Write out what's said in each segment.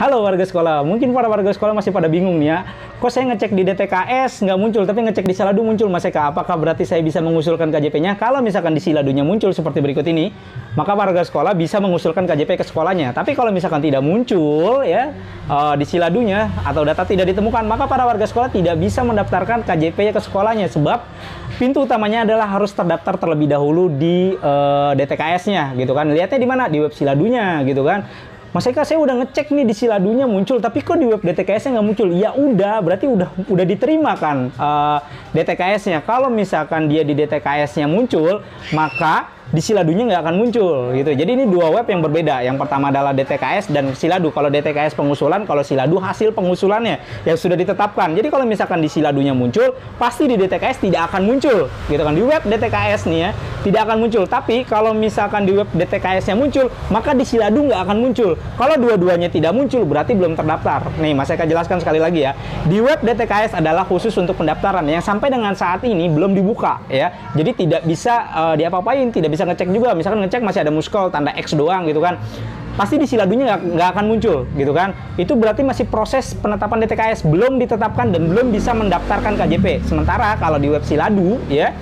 Halo warga sekolah, mungkin para warga sekolah masih pada bingung nih ya. Kok saya ngecek di DTKS nggak muncul, tapi ngecek di Siladu muncul, Mas Eka? Apakah berarti saya bisa mengusulkan KJP-nya? Kalau misalkan di Siladunya muncul seperti berikut ini, maka warga sekolah bisa mengusulkan KJP ke sekolahnya. Tapi kalau misalkan tidak muncul ya di Siladunya atau data tidak ditemukan, maka para warga sekolah tidak bisa mendaftarkan KJP-nya ke sekolahnya, sebab pintu utamanya adalah harus terdaftar terlebih dahulu di DTKS-nya gitu kan. Lihatnya di mana? Di web Siladunya gitu kan. Mas Eka, saya udah ngecek nih di Siladunya muncul, tapi kok di web DTKS-nya nggak muncul? Ya udah, berarti udah diterima kan DTKS-nya. Kalau misalkan dia di DTKS-nya muncul, maka di Siladunya nggak akan muncul gitu. Jadi ini dua web yang berbeda. Yang pertama adalah DTKS dan Siladu. Kalau DTKS pengusulan, kalau Siladu hasil pengusulannya yang sudah ditetapkan. Jadi kalau misalkan di Siladunya muncul, pasti di DTKS tidak akan muncul gitu kan. Di web DTKS nih ya tidak akan muncul. Tapi kalau misalkan di web DTKS-nya muncul, maka di Siladu nggak akan muncul. Kalau dua-duanya tidak muncul, berarti belum terdaftar. Nih, Mas Eka jelaskan sekali lagi ya. Di web DTKS adalah khusus untuk pendaftaran yang sampai dengan saat ini belum dibuka ya. Jadi tidak bisa diapa-apain, tidak bisa ngecek juga. Misalkan ngecek masih ada muskol tanda X doang gitu kan, pasti di Siladunya nggak akan muncul gitu kan. Itu berarti masih proses penetapan DTKS, belum ditetapkan dan belum bisa mendaftarkan KJP. Sementara kalau di web Siladu ya,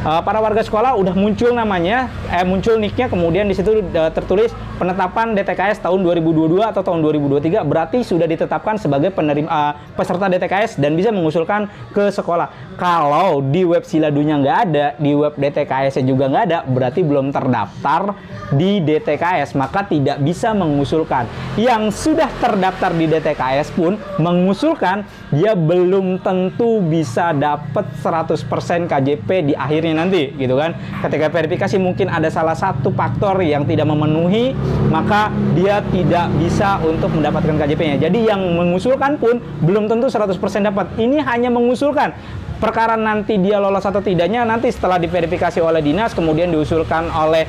para warga sekolah udah muncul namanya, muncul nicknya, kemudian di situ tertulis penetapan DTKS tahun 2022 atau tahun 2023, berarti sudah ditetapkan sebagai penerima peserta DTKS dan bisa mengusulkan ke sekolah. Kalau di web Siladunya nggak ada, di web DTKS-nya juga nggak ada, berarti belum terdaftar di DTKS, maka tidak bisa mengusulkan. Yang sudah terdaftar di DTKS pun mengusulkan, dia belum tentu bisa dapat 100% KJP di akhirnya nanti gitu kan. Ketika verifikasi mungkin ada salah satu faktor yang tidak memenuhi, maka dia tidak bisa untuk mendapatkan KJP-nya. Jadi yang mengusulkan pun belum tentu 100% dapat. Ini hanya mengusulkan. Perkara nanti dia lolos atau tidaknya nanti setelah diverifikasi oleh dinas, kemudian diusulkan oleh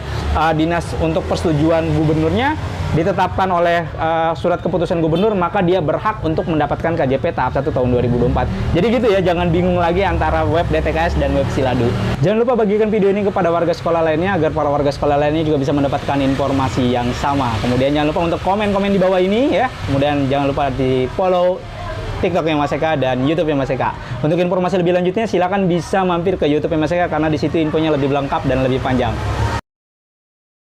dinas untuk persetujuan gubernurnya, ditetapkan oleh surat keputusan gubernur, maka dia berhak untuk mendapatkan KJP tahap 1 tahun 2024. Jadi gitu ya, jangan bingung lagi antara web DTKS dan web Siladu. Jangan lupa bagikan video ini kepada warga sekolah lainnya agar para warga sekolah lainnya juga bisa mendapatkan informasi yang sama. Kemudian jangan lupa untuk komen-komen di bawah ini ya. Kemudian jangan lupa di follow TikTok-nya Mas Eka dan YouTube-nya Mas Eka. Untuk informasi lebih lanjutnya silakan bisa mampir ke YouTube-nya Mas Eka karena di situ infonya lebih lengkap dan lebih panjang.